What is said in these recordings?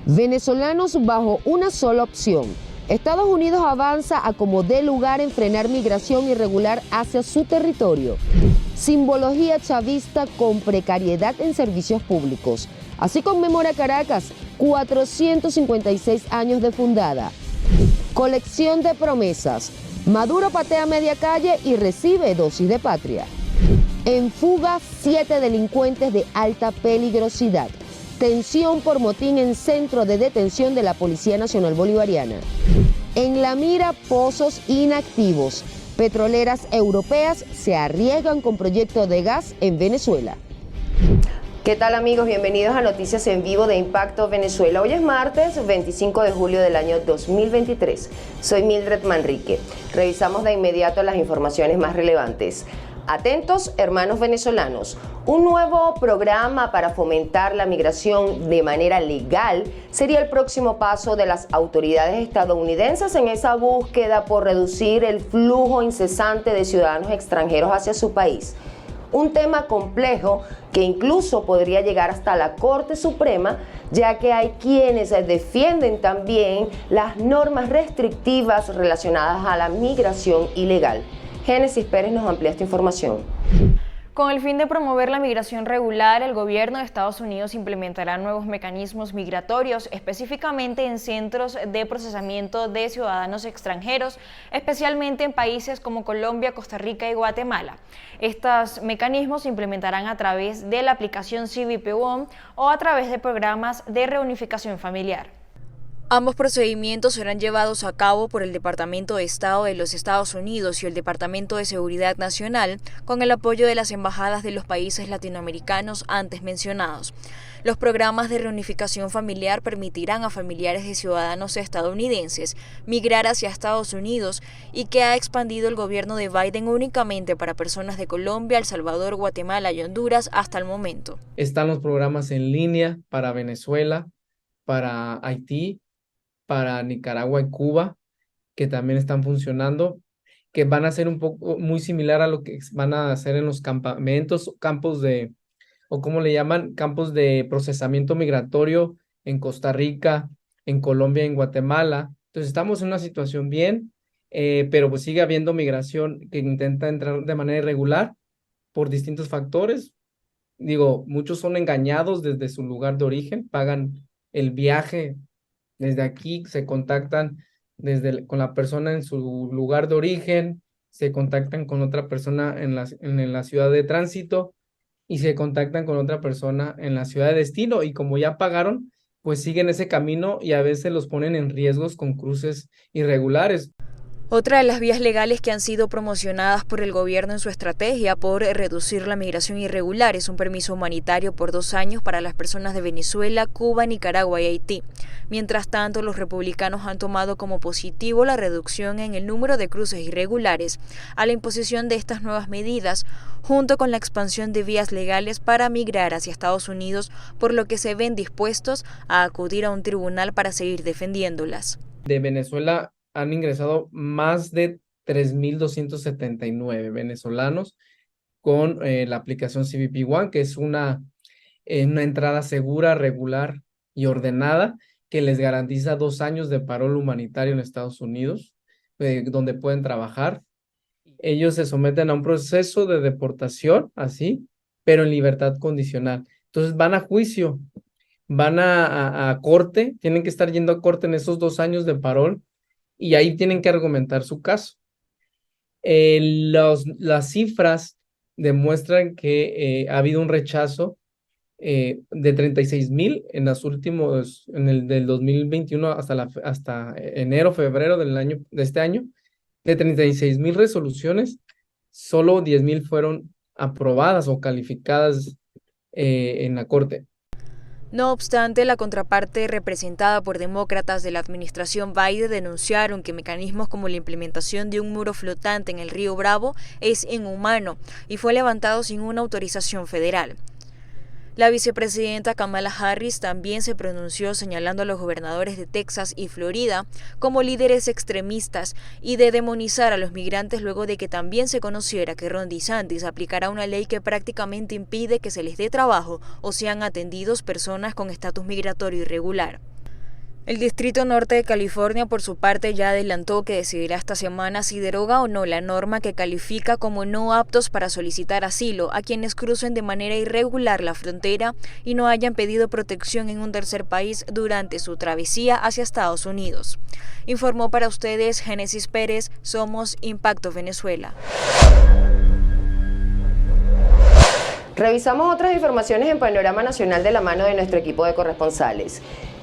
Venezolanos bajo una sola opción. Estados Unidos avanza a como dé lugar en frenar migración irregular hacia su territorio. Simbología chavista con precariedad en servicios públicos. Así conmemora Caracas 456 años de fundada. Colección de promesas. Maduro patea media calle y recibe dosis de patria. En fuga, 7 delincuentes de alta peligrosidad. Tensión por motín en centro de detención de la Policía Nacional Bolivariana. En la mira, pozos inactivos. Petroleras europeas se arriesgan con proyecto de gas en Venezuela. ¿Qué tal, amigos? Bienvenidos a Noticias en Vivo de Impacto Venezuela. Hoy es martes 25 de julio del año 2023. Soy Mildred Manrique. Revisamos de inmediato las informaciones más relevantes. Atentos, hermanos venezolanos. Un nuevo programa para fomentar la migración de manera legal sería el próximo paso de las autoridades estadounidenses en esa búsqueda por reducir el flujo incesante de ciudadanos extranjeros hacia su país. Un tema complejo que incluso podría llegar hasta la Corte Suprema, ya que hay quienes defienden también las normas restrictivas relacionadas a la migración ilegal. Génesis Pérez nos amplía esta información. Con el fin de promover la migración regular, el gobierno de Estados Unidos implementará nuevos mecanismos migratorios, específicamente en centros de procesamiento de ciudadanos extranjeros, especialmente en países como Colombia, Costa Rica y Guatemala. Estos mecanismos se implementarán a través de la aplicación CBP One o a través de programas de reunificación familiar. Ambos procedimientos serán llevados a cabo por el Departamento de Estado de los Estados Unidos y el Departamento de Seguridad Nacional con el apoyo de las embajadas de los países latinoamericanos antes mencionados. Los programas de reunificación familiar permitirán a familiares de ciudadanos estadounidenses migrar hacia Estados Unidos y que ha expandido el gobierno de Biden únicamente para personas de Colombia, El Salvador, Guatemala y Honduras hasta el momento. Están los programas en línea para Venezuela, para Haití, para Nicaragua y Cuba, que también están funcionando, que van a ser un poco muy similar a lo que van a hacer en los campamentos, campos de, o como le llaman, campos de procesamiento migratorio en Costa Rica, en Colombia y en Guatemala. Entonces estamos en una situación bien, pero pues sigue habiendo migración que intenta entrar de manera irregular por distintos factores. Digo, muchos son engañados desde su lugar de origen, pagan el viaje. Desde aquí se contactan con la persona en su lugar de origen, se contactan con otra persona en la ciudad de tránsito y se contactan con otra persona en la ciudad de destino. Y como ya pagaron, pues siguen ese camino y a veces los ponen en riesgos con cruces irregulares. Otra de las vías legales que han sido promocionadas por el gobierno en su estrategia por reducir la migración irregular es un permiso humanitario por 2 años para las personas de Venezuela, Cuba, Nicaragua y Haití. Mientras tanto, los republicanos han tomado como positivo la reducción en el número de cruces irregulares a la imposición de estas nuevas medidas, junto con la expansión de vías legales para migrar hacia Estados Unidos, por lo que se ven dispuestos a acudir a un tribunal para seguir defendiéndolas. De Venezuela han ingresado más de 3,279 venezolanos con la aplicación CBP One, que es una entrada segura, regular y ordenada, que les garantiza 2 años de parol humanitario en Estados Unidos, donde pueden trabajar. Ellos se someten a un proceso de deportación, así, pero en libertad condicional. Entonces van a juicio, van a corte, tienen que estar yendo a corte en esos 2 años de parol, y ahí tienen que argumentar su caso. Las cifras demuestran que ha habido un rechazo de 36,000 en los últimos, del 2021 hasta enero, febrero de este año. De 36,000 resoluciones, solo 10,000 fueron aprobadas o calificadas en la Corte. No obstante, la contraparte representada por demócratas de la administración Biden denunciaron que mecanismos como la implementación de un muro flotante en el río Bravo es inhumano y fue levantado sin una autorización federal. La vicepresidenta Kamala Harris también se pronunció señalando a los gobernadores de Texas y Florida como líderes extremistas y de demonizar a los migrantes luego de que también se conociera que Ron DeSantis aplicará una ley que prácticamente impide que se les dé trabajo o sean atendidos personas con estatus migratorio irregular. El Distrito Norte de California, por su parte, ya adelantó que decidirá esta semana si deroga o no la norma que califica como no aptos para solicitar asilo a quienes crucen de manera irregular la frontera y no hayan pedido protección en un tercer país durante su travesía hacia Estados Unidos. Informó para ustedes Génesis Pérez, somos Impacto Venezuela. Revisamos otras informaciones en Panorama Nacional de la mano de nuestro equipo de corresponsales.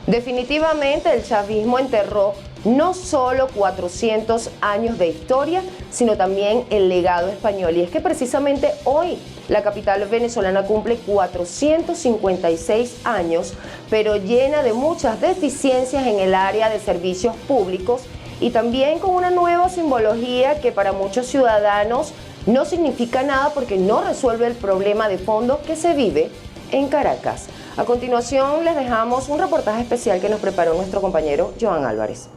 Definitivamente el chavismo enterró no solo 400 años de historia, sino también el legado español. Y es que precisamente hoy la capital venezolana cumple 456 años, pero llena de muchas deficiencias en el área de servicios públicos y también con una nueva simbología que para muchos ciudadanos no significa nada porque no resuelve el problema de fondo que se vive en Caracas. A continuación les dejamos un reportaje especial que nos preparó nuestro compañero Joan Álvarez.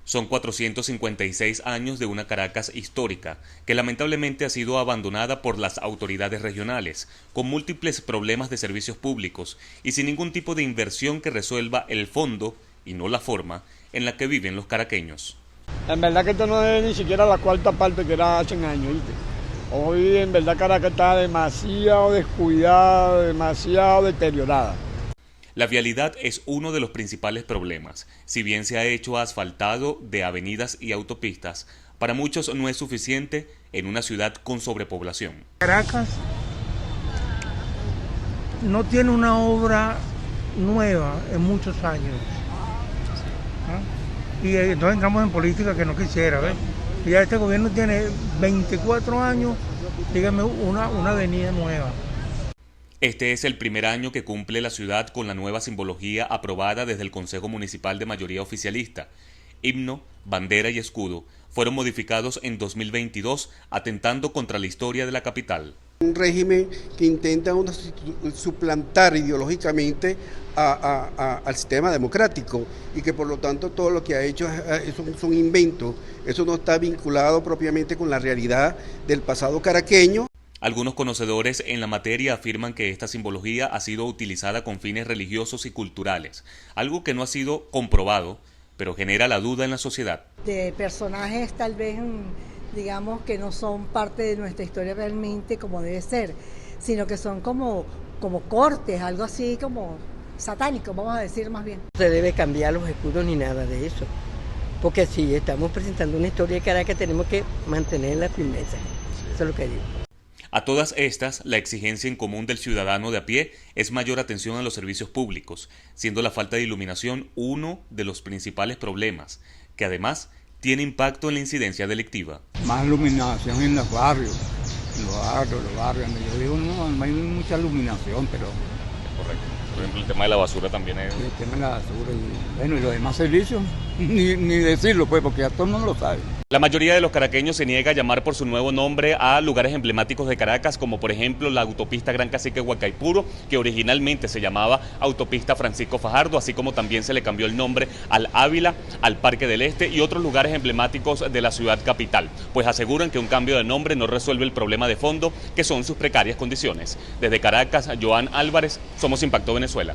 Son 456 años de una Caracas histórica que lamentablemente ha sido abandonada por las autoridades regionales, con múltiples problemas de servicios públicos y sin ningún tipo de inversión que resuelva el fondo y no la forma en la que viven los caraqueños. En verdad que esto no es ni siquiera la cuarta parte que era hace años, ¿viste? Hoy en verdad Caracas está demasiado descuidada, demasiado deteriorada. La vialidad es uno de los principales problemas. Si bien se ha hecho asfaltado de avenidas y autopistas, para muchos no es suficiente en una ciudad con sobrepoblación. Caracas no tiene una obra nueva en muchos años. Y entonces entramos en política que no quisiera, ¿ves? Y ya este gobierno tiene 24 años, dígame, una avenida nueva. Este es el primer año que cumple la ciudad con la nueva simbología aprobada desde el Consejo Municipal de mayoría oficialista. Himno, bandera y escudo fueron modificados en 2022, atentando contra la historia de la capital. Un régimen que intenta suplantar ideológicamente al sistema democrático y que por lo tanto todo lo que ha hecho es un invento, eso no está vinculado propiamente con la realidad del pasado caraqueño. Algunos conocedores en la materia afirman que esta simbología ha sido utilizada con fines religiosos y culturales, algo que no ha sido comprobado, pero genera la duda en la sociedad. De personajes tal vez, digamos, que no son parte de nuestra historia realmente como debe ser, sino que son como cortes, algo así como satánico, vamos a decir más bien. No se debe cambiar los escudos ni nada de eso, porque si estamos presentando una historia de Caracas tenemos que mantener la firmeza, eso es lo que digo. A todas estas, la exigencia en común del ciudadano de a pie es mayor atención a los servicios públicos, siendo la falta de iluminación uno de los principales problemas, que además tiene impacto en la incidencia delictiva. Más iluminación en los barrios donde yo digo no hay mucha iluminación, pero... Correcto. Por ejemplo, el tema de la basura también es... El tema de la basura y bueno, y los demás servicios, ni decirlo pues, porque ya todo el mundo lo sabe. La mayoría de los caraqueños se niega a llamar por su nuevo nombre a lugares emblemáticos de Caracas, como por ejemplo la autopista Gran Cacique Huacaipuro, que originalmente se llamaba Autopista Francisco Fajardo, así como también se le cambió el nombre al Ávila, al Parque del Este y otros lugares emblemáticos de la ciudad capital, pues aseguran que un cambio de nombre no resuelve el problema de fondo, que son sus precarias condiciones. Desde Caracas, Joan Álvarez, somos Impacto Venezuela.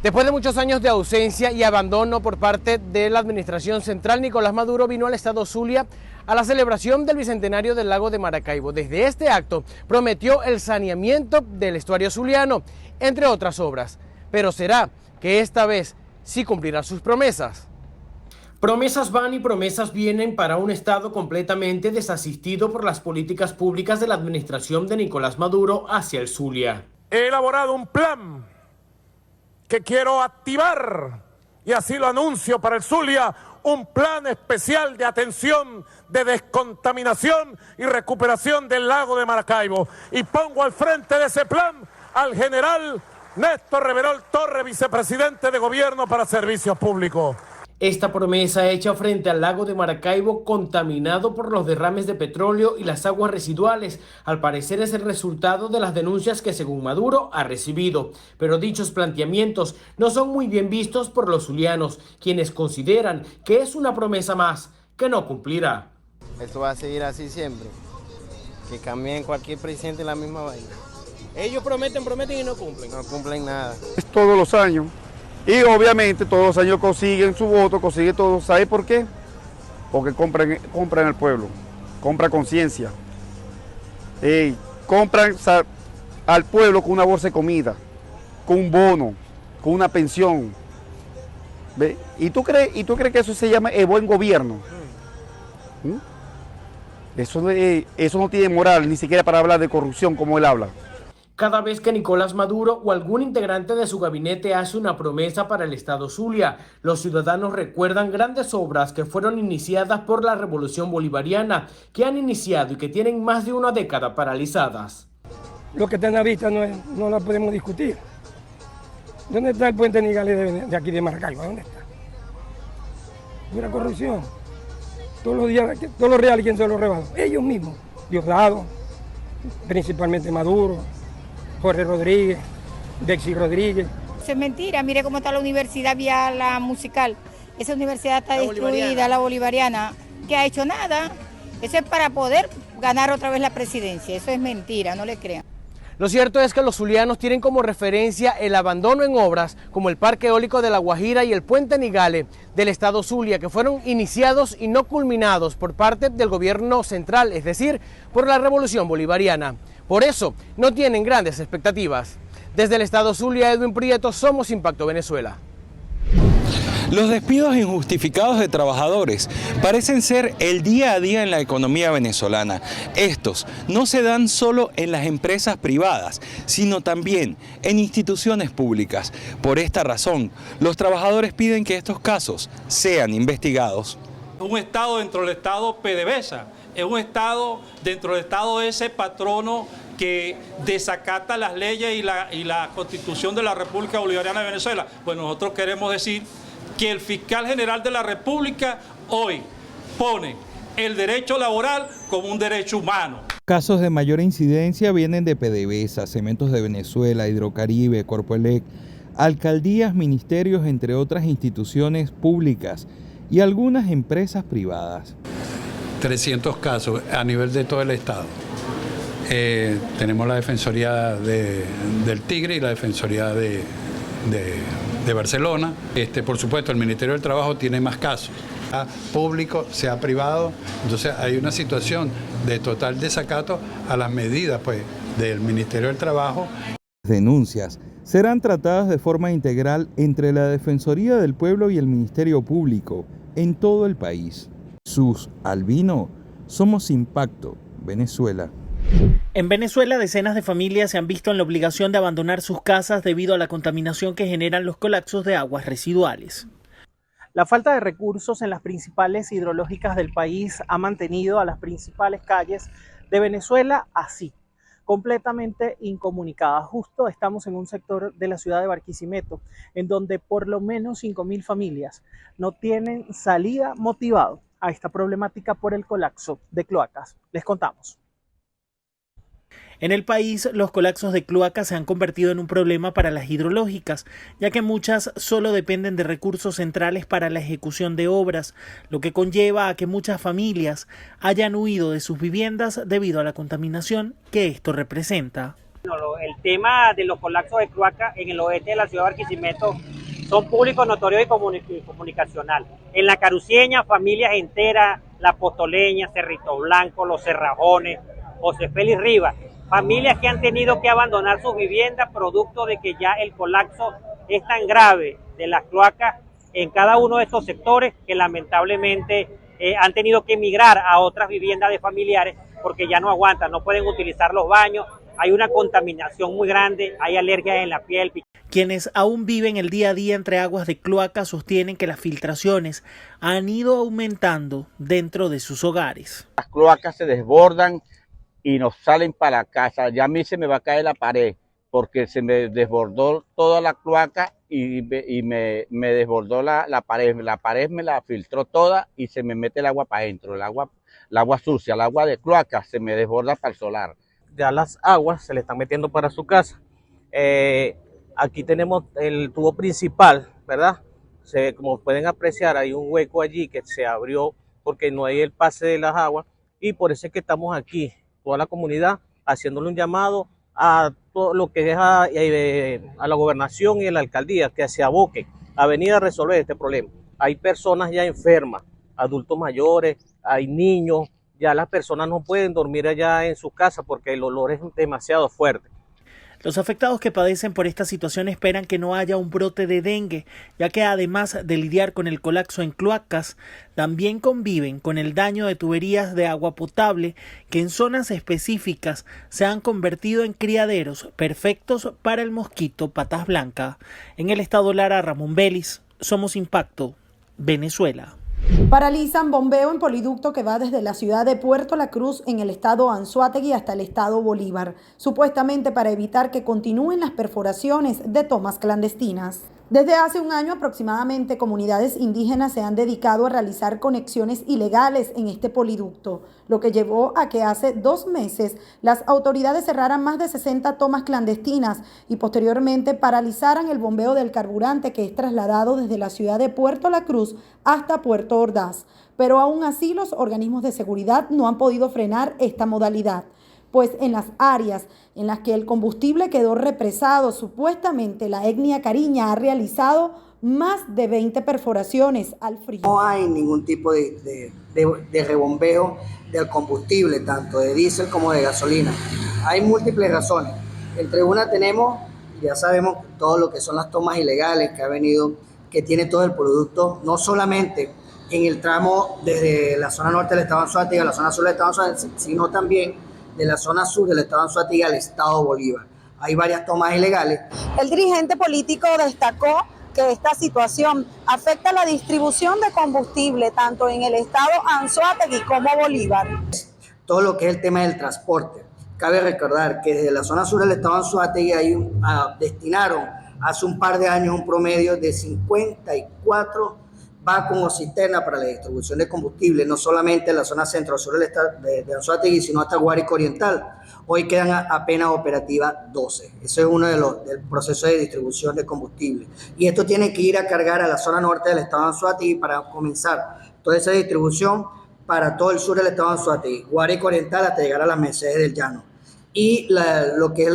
Después de muchos años de ausencia y abandono por parte de la administración central, Nicolás Maduro vino al estado Zulia a la celebración del bicentenario del lago de Maracaibo. Desde este acto prometió el saneamiento del estuario zuliano, entre otras obras. Pero ¿será que esta vez sí cumplirá sus promesas? Promesas van y promesas vienen para un estado completamente desasistido por las políticas públicas de la administración de Nicolás Maduro hacia el Zulia. He elaborado un plan que quiero activar, y así lo anuncio para el Zulia, un plan especial de atención, de descontaminación y recuperación del lago de Maracaibo. Y pongo al frente de ese plan al general Néstor Reverol Torres, vicepresidente de Gobierno para Servicios Públicos. Esta promesa hecha frente al lago de Maracaibo, contaminado por los derrames de petróleo y las aguas residuales, al parecer es el resultado de las denuncias que según Maduro ha recibido. Pero dichos planteamientos no son muy bien vistos por los zulianos, quienes consideran que es una promesa más que no cumplirá. Esto va a seguir así siempre, que cambien cualquier presidente la misma vaina. Ellos prometen y no cumplen. No cumplen nada. Es todos los años. Y obviamente todos los años consiguen su voto, consiguen todo. ¿Sabe por qué? Porque compran al pueblo, compran conciencia. Compran al pueblo con una bolsa de comida, con un bono, con una pensión. ¿Ve? ¿Y tú crees que eso se llama el buen gobierno? Eso no tiene moral, ni siquiera para hablar de corrupción como él habla. Cada vez que Nicolás Maduro o algún integrante de su gabinete hace una promesa para el estado Zulia, los ciudadanos recuerdan grandes obras que fueron iniciadas por la Revolución Bolivariana, que han iniciado y que tienen más de una década paralizadas. Lo que está en la vista no la podemos discutir. ¿Dónde está el puente Nigales de aquí de Maracaibo? ¿Dónde está? Pura corrupción. Todos los reales, ¿quién se los robado? Ellos mismos. Diosdado, principalmente Maduro, Jorge Rodríguez, Dexy Rodríguez. Eso es mentira, mire cómo está la universidad vía la musical. Esa universidad está destruida, la bolivariana, que ha hecho nada. Eso es para poder ganar otra vez la presidencia. Eso es mentira, no le crean. Lo cierto es que los zulianos tienen como referencia el abandono en obras como el Parque Eólico de La Guajira y el Puente Nigale del estado Zulia, que fueron iniciados y no culminados por parte del gobierno central, es decir, por la Revolución Bolivariana. Por eso, no tienen grandes expectativas. Desde el estado Zulia, Edwin Prieto, Somos Impacto Venezuela. Los despidos injustificados de trabajadores parecen ser el día a día en la economía venezolana. Estos no se dan solo en las empresas privadas, sino también en instituciones públicas. Por esta razón, los trabajadores piden que estos casos sean investigados. Un Estado dentro del Estado PDVSA, es un Estado dentro del Estado ese patrono que desacata las leyes y la Constitución de la República Bolivariana de Venezuela. Pues nosotros queremos decir que el fiscal general de la República hoy pone el derecho laboral como un derecho humano. Casos de mayor incidencia vienen de PDVSA, Cementos de Venezuela, Hidrocaribe, Corpoelec, alcaldías, ministerios, entre otras instituciones públicas y algunas empresas privadas. 300 casos a nivel de todo el estado. Tenemos la Defensoría del Tigre y la Defensoría de Barcelona. Por supuesto, el Ministerio del Trabajo tiene más casos, sea público, sea privado. Entonces hay una situación de total desacato a las medidas del Ministerio del Trabajo. Denuncias serán tratadas de forma integral entre la Defensoría del Pueblo y el Ministerio Público en todo el país. Sus Albino, Somos Impacto, Venezuela. En Venezuela, decenas de familias se han visto en la obligación de abandonar sus casas debido a la contaminación que generan los colapsos de aguas residuales. La falta de recursos en las principales hidrológicas del país ha mantenido a las principales calles de Venezuela así, completamente incomunicadas. Justo estamos en un sector de la ciudad de Barquisimeto, en donde por lo menos 5.000 familias no tienen salida motivado a esta problemática por el colapso de cloacas. Les contamos. En el país, los colapsos de cloacas se han convertido en un problema para las hidrológicas, ya que muchas solo dependen de recursos centrales para la ejecución de obras, lo que conlleva a que muchas familias hayan huido de sus viviendas debido a la contaminación que esto representa. El tema de los colapsos de cloacas en el oeste de la ciudad de Barquisimeto son públicos, notorios y comunicacional. En la Caruceña, familias enteras, La Postoleña, Cerrito Blanco, Los Cerrajones, José Félix Rivas, familias que han tenido que abandonar sus viviendas producto de que ya el colapso es tan grave de las cloacas en cada uno de estos sectores que lamentablemente han tenido que emigrar a otras viviendas de familiares porque ya no aguantan, no pueden utilizar los baños, hay una contaminación muy grande, hay alergias en la piel. Quienes aún viven el día a día entre aguas de cloaca sostienen que las filtraciones han ido aumentando dentro de sus hogares. Las cloacas se desbordan y nos salen para la casa. Ya a mí se me va a caer la pared porque se me desbordó toda la cloaca y me desbordó la pared. La pared me la filtró toda y se me mete el agua para adentro. El agua sucia, el agua de cloaca se me desborda para el solar. Ya las aguas se le están metiendo para su casa. Aquí tenemos el tubo principal, ¿verdad? Como pueden apreciar, hay un hueco allí que se abrió porque no hay el pase de las aguas y por eso es que estamos aquí, toda la comunidad, haciéndole un llamado a todo lo que es a la gobernación y a la alcaldía, que se aboque a venir a resolver este problema. Hay personas ya enfermas, adultos mayores, hay niños, ya las personas no pueden dormir allá en su casa porque el olor es demasiado fuerte. Los afectados que padecen por esta situación esperan que no haya un brote de dengue, ya que además de lidiar con el colapso en cloacas, también conviven con el daño de tuberías de agua potable que en zonas específicas se han convertido en criaderos perfectos para el mosquito patas blancas. En el estado Lara, Ramón Vélez, Somos Impacto, Venezuela. Paralizan bombeo en poliducto que va desde la ciudad de Puerto La Cruz en el estado Anzoátegui hasta el estado Bolívar, supuestamente para evitar que continúen las perforaciones de tomas clandestinas. Desde hace un año aproximadamente, comunidades indígenas se han dedicado a realizar conexiones ilegales en este poliducto, lo que llevó a que hace 2 meses las autoridades cerraran más de 60 tomas clandestinas y posteriormente paralizaran el bombeo del carburante que es trasladado desde la ciudad de Puerto La Cruz hasta Puerto Ordaz. Pero aún así los organismos de seguridad no han podido frenar esta modalidad, pues en las áreas en las que el combustible quedó represado, supuestamente la etnia Cariña ha realizado más de 20 perforaciones al frío. No hay ningún tipo de rebombeo del combustible, tanto de diésel como de gasolina. Hay múltiples razones. Entre una tenemos, ya sabemos, todo lo que son las tomas ilegales que ha venido, que tiene todo el producto, no solamente en el tramo desde la zona norte del estado Anzoátegui a la zona sur del estado Anzoátegui, sino también de la zona sur del estado Anzoátegui al estado Bolívar. Hay varias tomas ilegales. El dirigente político destacó que esta situación afecta la distribución de combustible tanto en el estado Anzoátegui como Bolívar. Todo lo que es el tema del transporte. Cabe recordar que desde la zona sur del estado Anzoátegui destinaron hace un par de años un promedio de 54 vacos o cisternas para la distribución de combustible, no solamente en la zona centro-sur de Anzoátegui, sino hasta Guárico Oriental. Hoy quedan apenas operativas 12. Eso es uno del proceso de distribución de combustible. Y esto tiene que ir a cargar a la zona norte del estado de Anzoátegui para comenzar toda esa distribución para todo el sur del estado de Anzoátegui, Guárico Oriental hasta llegar a las Mercedes del Llano. Y lo que es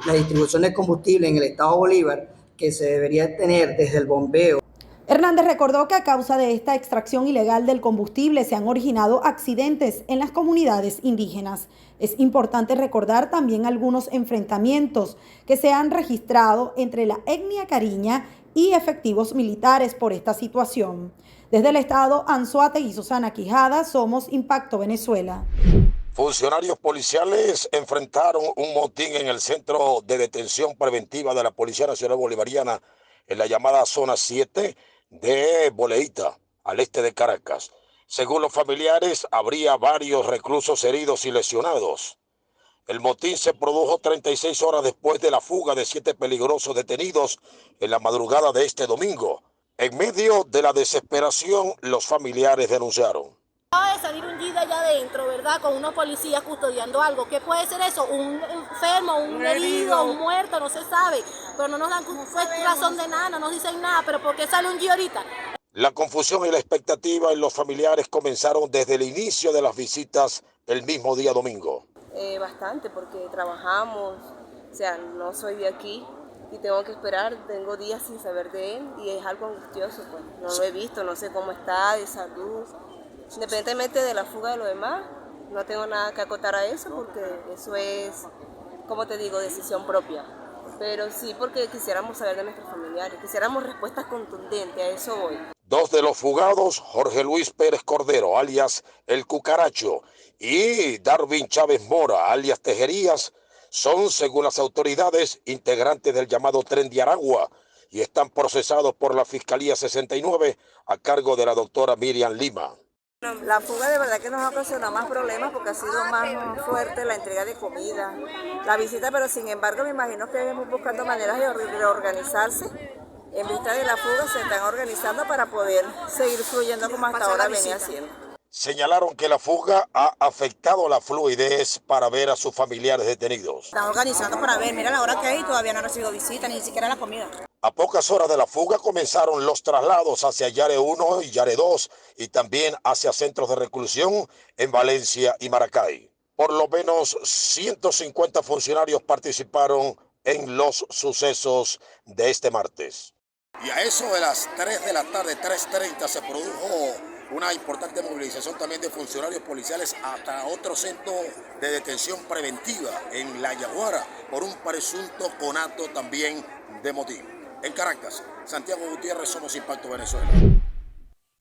la distribución de combustible en el estado Bolívar, que se debería tener desde el bombeo. Hernández recordó que a causa de esta extracción ilegal del combustible se han originado accidentes en las comunidades indígenas. Es importante recordar también algunos enfrentamientos que se han registrado entre la etnia Cariña y efectivos militares por esta situación. Desde el estado Anzoátegui, Susana Quijada, Somos Impacto Venezuela. Funcionarios policiales enfrentaron un motín en el centro de detención preventiva de la Policía Nacional Bolivariana en la llamada Zona 7 de Boleíta, al este de Caracas. Según los familiares, habría varios reclusos heridos y lesionados. El motín se produjo 36 horas después de la fuga de 7 peligrosos detenidos en la madrugada de este domingo. En medio de la desesperación, los familiares denunciaron. Acaba de salir un jeep allá adentro, ¿verdad? Con unos policías custodiando algo. ¿Qué puede ser eso? Un enfermo, un herido, un muerto, no se sabe. Pero no nos dan razón de nada, no nos dicen nada. ¿Pero por qué sale un jeep ahorita? La confusión y la expectativa en los familiares comenzaron desde el inicio de las visitas el mismo día domingo. Bastante, porque trabajamos, o sea, no soy de aquí y tengo que esperar, tengo días sin saber de él y es algo angustioso, pues. No lo he visto, no sé cómo está, de salud. Independientemente de la fuga de lo demás, no tengo nada que acotar a eso porque eso es, como te digo, decisión propia. Pero sí porque quisiéramos saber de nuestros familiares, quisiéramos respuestas contundentes, a eso voy. 2 de los fugados, Jorge Luis Pérez Cordero, alias El Cucaracho, y Darwin Chávez Mora, alias Tejerías, son, según las autoridades, integrantes del llamado Tren de Aragua y están procesados por la Fiscalía 69 a cargo de la doctora Miriam Lima. La fuga de verdad que nos ha ocasionado más problemas porque ha sido más fuerte la entrega de comida, la visita, pero sin embargo me imagino que estamos buscando maneras de organizarse. En vista de la fuga se están organizando para poder seguir fluyendo como hasta ahora venía haciendo. Señalaron que la fuga ha afectado la fluidez para ver a sus familiares detenidos. Están organizando para ver, mira la hora que hay y todavía no ha recibido visita, ni siquiera la comida. A pocas horas de la fuga comenzaron los traslados hacia Yare 1 y Yare 2 y también hacia centros de reclusión en Valencia y Maracay. Por lo menos 150 funcionarios participaron en los sucesos de este martes. Y a eso de las 3 de la tarde, 3:30, se produjo una importante movilización también de funcionarios policiales hasta otro centro de detención preventiva en La Yaguara por un presunto conato también de motín. En Caracas, Santiago Gutiérrez, Somos Impacto Venezuela.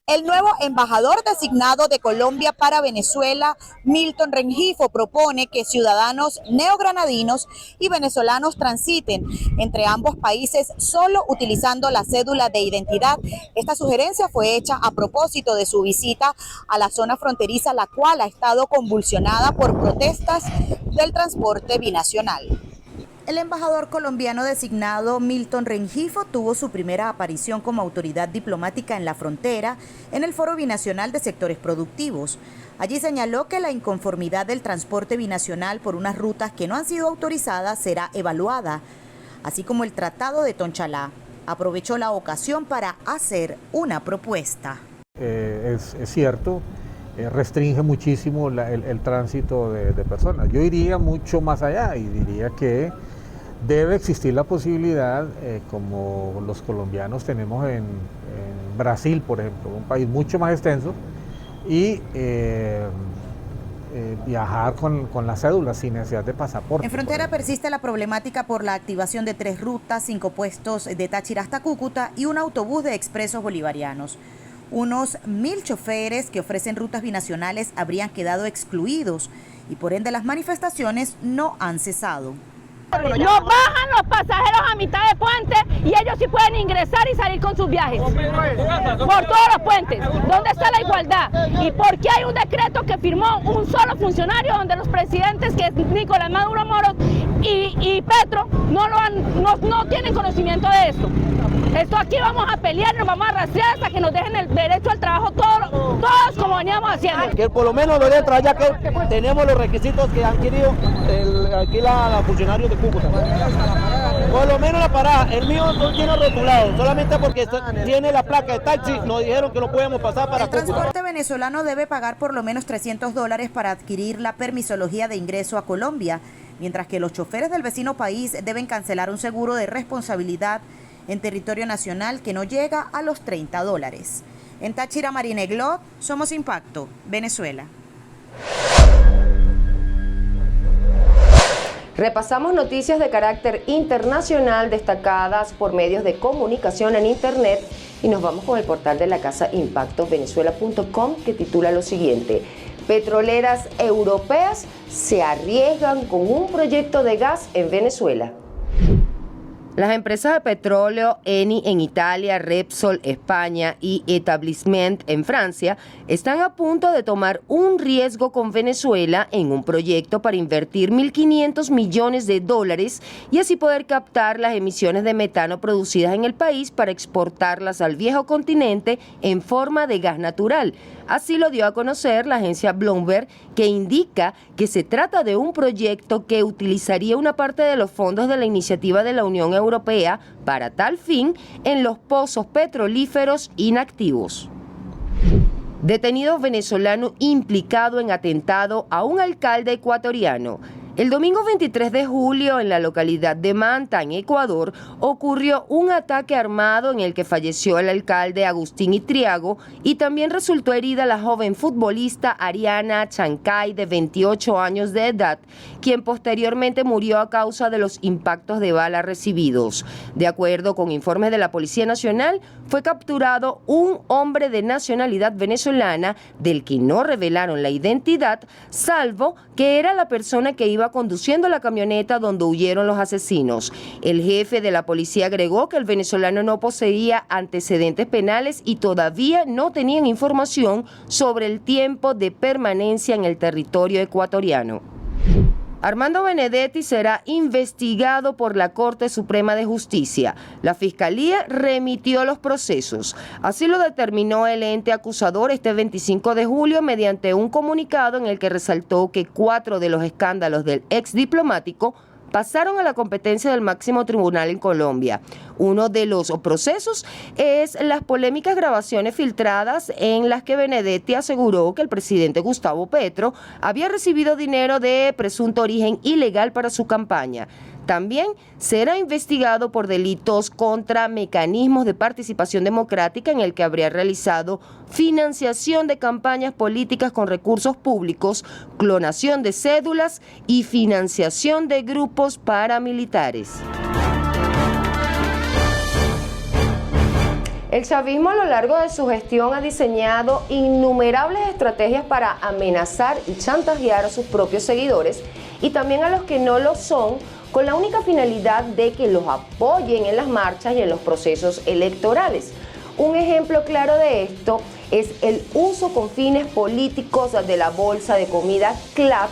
El nuevo embajador designado de Colombia para Venezuela, Milton Rengifo, propone que ciudadanos neogranadinos y venezolanos transiten entre ambos países solo utilizando la cédula de identidad. Esta sugerencia fue hecha a propósito de su visita a la zona fronteriza, la cual ha estado convulsionada por protestas del transporte binacional. El embajador colombiano designado Milton Rengifo tuvo su primera aparición como autoridad diplomática en la frontera en el Foro Binacional de Sectores Productivos. Allí señaló que la inconformidad del transporte binacional por unas rutas que no han sido autorizadas será evaluada, así como el Tratado de Tonchalá. Aprovechó la ocasión para hacer una propuesta. Es cierto, restringe muchísimo el tránsito de personas. Yo iría mucho más allá y diría que debe existir la posibilidad, como los colombianos tenemos en Brasil, por ejemplo, un país mucho más extenso, y viajar con la cédula sin necesidad de pasaporte. En frontera persiste la problemática por la activación de 3 rutas, 5 puestos de Táchira hasta Cúcuta y un autobús de expresos bolivarianos. Unos 1000 choferes que ofrecen rutas binacionales habrían quedado excluidos y por ende las manifestaciones no han cesado. Nos bajan los pasajeros a mitad de puente y ellos sí pueden ingresar y salir con sus viajes por todos los puentes. ¿Dónde está la igualdad? ¿Y por qué hay un decreto que firmó un solo funcionario donde los presidentes, que es Nicolás Maduro Moros y Petro, no tienen conocimiento de esto? Esto aquí vamos a pelear, nos vamos a rastrear hasta que nos dejen el derecho al trabajo todos como veníamos haciendo. Que por lo menos lo de atrás, ya que tenemos los requisitos que han querido aquí la funcionarios de Cúcuta. Por lo menos la parada, el mío no tiene rotulado, solamente porque tiene la placa de taxi, nos dijeron que no podemos pasar para Cúcuta. El transporte venezolano debe pagar por lo menos $300 para adquirir la permisología de ingreso a Colombia, mientras que los choferes del vecino país deben cancelar un seguro de responsabilidad en territorio nacional que no llega a los $30. En Táchira, Marineglot, Somos Impacto, Venezuela. Repasamos noticias de carácter internacional destacadas por medios de comunicación en Internet y nos vamos con el portal de la casa impactovenezuela.com, que titula lo siguiente: petroleras europeas se arriesgan con un proyecto de gas en Venezuela. Las empresas de petróleo Eni en Italia, Repsol España y Etablissement en Francia están a punto de tomar un riesgo con Venezuela en un proyecto para invertir $1.500 millones y así poder captar las emisiones de metano producidas en el país para exportarlas al viejo continente en forma de gas natural. Así lo dio a conocer la agencia Bloomberg, que indica que se trata de un proyecto que utilizaría una parte de los fondos de la iniciativa de la Unión Europea para tal fin en los pozos petrolíferos inactivos. Detenido venezolano implicado en atentado a un alcalde ecuatoriano. El domingo 23 de julio, en la localidad de Manta, en Ecuador, ocurrió un ataque armado en el que falleció el alcalde Agustín Itriago y también resultó herida la joven futbolista Ariana Chancay, de 28 años de edad, quien posteriormente murió a causa de los impactos de bala recibidos. De acuerdo con informes de la Policía Nacional, fue capturado un hombre de nacionalidad venezolana del que no revelaron la identidad, salvo que era la persona que iba conduciendo la camioneta donde huyeron los asesinos. El jefe de la policía agregó que el venezolano no poseía antecedentes penales y todavía no tenían información sobre el tiempo de permanencia en el territorio ecuatoriano. Armando Benedetti será investigado por la Corte Suprema de Justicia. La Fiscalía remitió los procesos. Así lo determinó el ente acusador este 25 de julio mediante un comunicado en el que resaltó que 4 de los escándalos del ex diplomático pasaron a la competencia del máximo tribunal en Colombia. Uno de los procesos es las polémicas grabaciones filtradas en las que Benedetti aseguró que el presidente Gustavo Petro había recibido dinero de presunto origen ilegal para su campaña. También será investigado por delitos contra mecanismos de participación democrática, en el que habría realizado financiación de campañas políticas con recursos públicos, clonación de cédulas y financiación de grupos paramilitares. El chavismo a lo largo de su gestión ha diseñado innumerables estrategias para amenazar y chantajear a sus propios seguidores y también a los que no lo son, con la única finalidad de que los apoyen en las marchas y en los procesos electorales. Un ejemplo claro de esto es el uso con fines políticos de la bolsa de comida CLAP,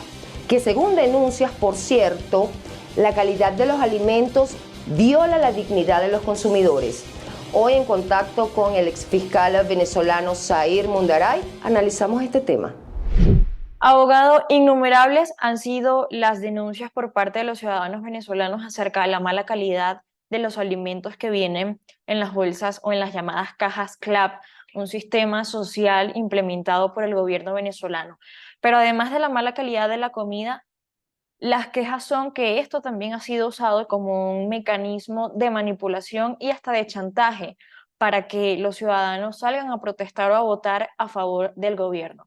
que según denuncias, por cierto, la calidad de los alimentos viola la dignidad de los consumidores. Hoy, en contacto con el exfiscal venezolano Zair Mundaray, analizamos este tema. Abogado, innumerables han sido las denuncias por parte de los ciudadanos venezolanos acerca de la mala calidad de los alimentos que vienen en las bolsas o en las llamadas cajas CLAP, un sistema social implementado por el gobierno venezolano. Pero además de la mala calidad de la comida, las quejas son que esto también ha sido usado como un mecanismo de manipulación y hasta de chantaje para que los ciudadanos salgan a protestar o a votar a favor del gobierno.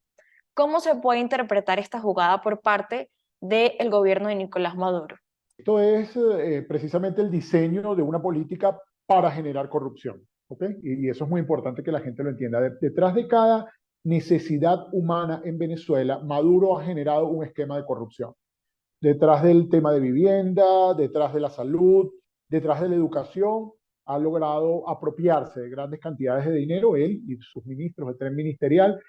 ¿Cómo se puede interpretar esta jugada por parte del gobierno de Nicolás Maduro? Esto es precisamente el diseño de una política para generar corrupción, ¿ok? Y eso es muy importante que la gente lo entienda. Detrás de cada necesidad humana en Venezuela, Maduro ha generado un esquema de corrupción. Detrás del tema de vivienda, detrás de la salud, detrás de la educación, ha logrado apropiarse de grandes cantidades de dinero, él y sus ministros, el tren ministerial,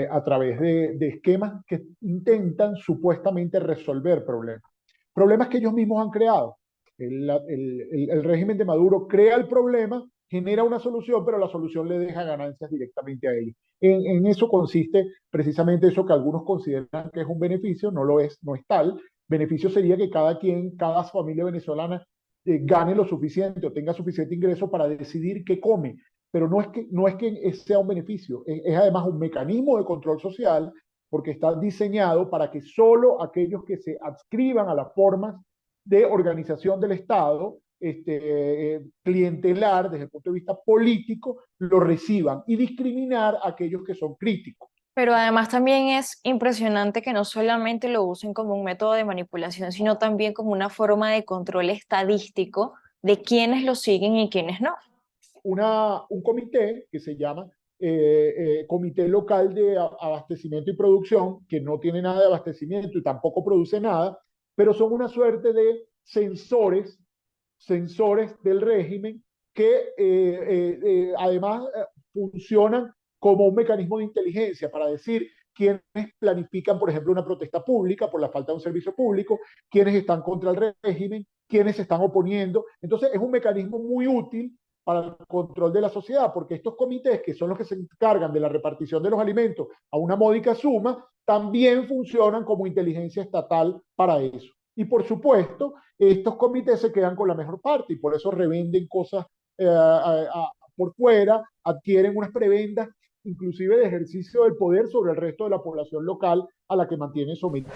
a través de esquemas que intentan supuestamente resolver problemas. Problemas que ellos mismos han creado. El régimen de Maduro crea el problema, genera una solución, pero la solución le deja ganancias directamente a ellos. En eso consiste precisamente eso que algunos consideran que es un beneficio, no lo es, no es tal. Beneficio sería que cada familia venezolana gane lo suficiente o tenga suficiente ingreso para decidir qué come. Pero no es que sea un beneficio, es además un mecanismo de control social, porque está diseñado para que solo aquellos que se adscriban a las formas de organización del Estado, clientelar desde el punto de vista político, lo reciban, y discriminar a aquellos que son críticos. Pero además también es impresionante que no solamente lo usen como un método de manipulación, sino también como una forma de control estadístico de quiénes lo siguen y quiénes no. Un comité que se llama Comité Local de Abastecimiento y Producción, que no tiene nada de abastecimiento y tampoco produce nada, pero son una suerte de sensores del régimen que además funcionan como un mecanismo de inteligencia para decir quiénes planifican, por ejemplo, una protesta pública por la falta de un servicio público, quiénes están contra el régimen, quiénes se están oponiendo. Entonces es un mecanismo muy útil para el control de la sociedad, porque estos comités, que son los que se encargan de la repartición de los alimentos a una módica suma, también funcionan como inteligencia estatal para eso. Y por supuesto, estos comités se quedan con la mejor parte y por eso revenden cosas por fuera, adquieren unas prebendas, inclusive de ejercicio del poder sobre el resto de la población local a la que mantienen sometida.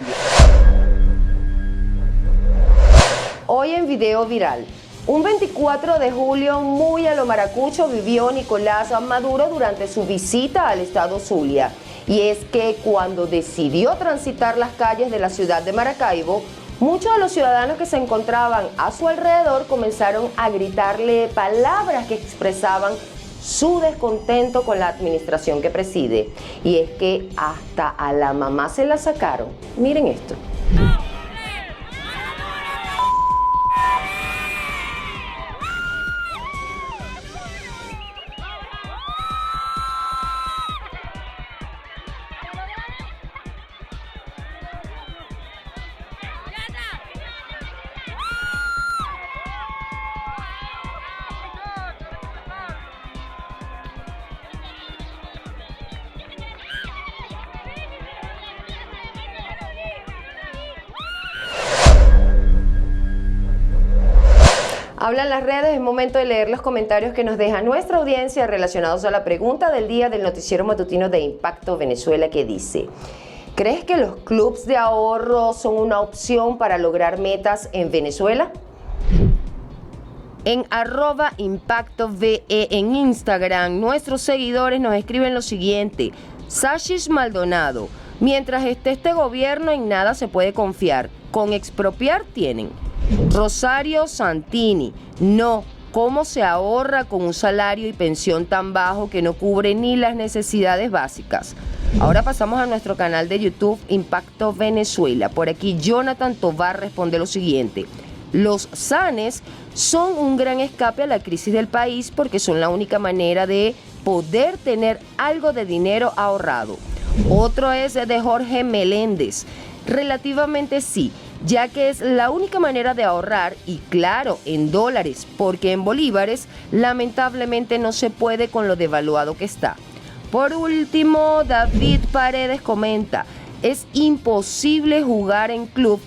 Hoy en video viral. Un 24 de julio muy a lo maracucho vivió Nicolás Maduro durante su visita al estado Zulia. Y es que cuando decidió transitar las calles de la ciudad de Maracaibo, muchos de los ciudadanos que se encontraban a su alrededor comenzaron a gritarle palabras que expresaban su descontento con la administración que preside. Y es que hasta a la mamá se la sacaron. Miren esto. Hablan las redes, es momento de leer los comentarios que nos deja nuestra audiencia relacionados a la pregunta del día del noticiero matutino de Impacto Venezuela, que dice: ¿crees que los clubs de ahorro son una opción para lograr metas en Venezuela? En @ImpactoVE en Instagram, nuestros seguidores nos escriben lo siguiente. Sashish Maldonado: mientras esté este gobierno en nada se puede confiar, con expropiar tienen. Rosario Santini: no, ¿cómo se ahorra con un salario y pensión tan bajo que no cubre ni las necesidades básicas? Ahora pasamos a nuestro canal de YouTube Impacto Venezuela. Por aquí Jonathan Tovar responde lo siguiente. Los SANES son un gran escape a la crisis del país porque son la única manera de poder tener algo de dinero ahorrado. Otro es de Jorge Meléndez. Relativamente sí, ya que es la única manera de ahorrar y claro, en dólares, porque en bolívares lamentablemente no se puede con lo devaluado que está. Por último, David Paredes comenta, es imposible jugar en club.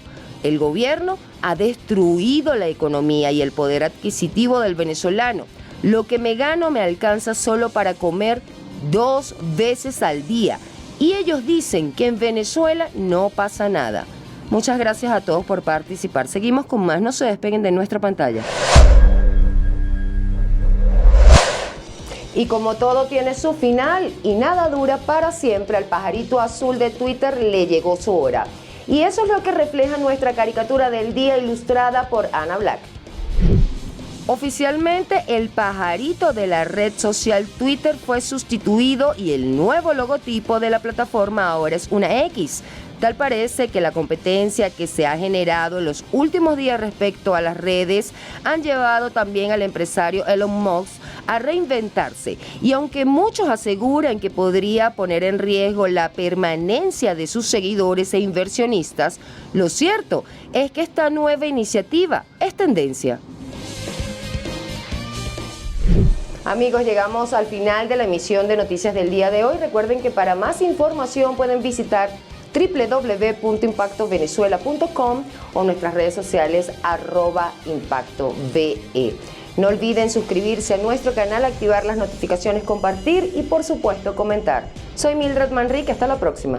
El gobierno ha destruido la economía y el poder adquisitivo del venezolano. Lo que me gano me alcanza solo para comer 2 veces al día. Y ellos dicen que en Venezuela no pasa nada. Muchas gracias a todos por participar. Seguimos con más, no se despeguen de nuestra pantalla. Y como todo tiene su final y nada dura para siempre, al pajarito azul de Twitter le llegó su hora. Y eso es lo que refleja nuestra caricatura del día ilustrada por Ana Black. Oficialmente, el pajarito de la red social Twitter fue sustituido y el nuevo logotipo de la plataforma ahora es una X. Tal parece que la competencia que se ha generado en los últimos días respecto a las redes han llevado también al empresario Elon Musk a reinventarse. Y aunque muchos aseguran que podría poner en riesgo la permanencia de sus seguidores e inversionistas, lo cierto es que esta nueva iniciativa es tendencia. Amigos, llegamos al final de la emisión de Noticias del día de hoy. Recuerden que para más información pueden visitar www.impactovenezuela.com o nuestras redes sociales @ImpactoVE. No olviden suscribirse a nuestro canal, activar las notificaciones, compartir y por supuesto comentar. Soy Mildred Manrique, hasta la próxima.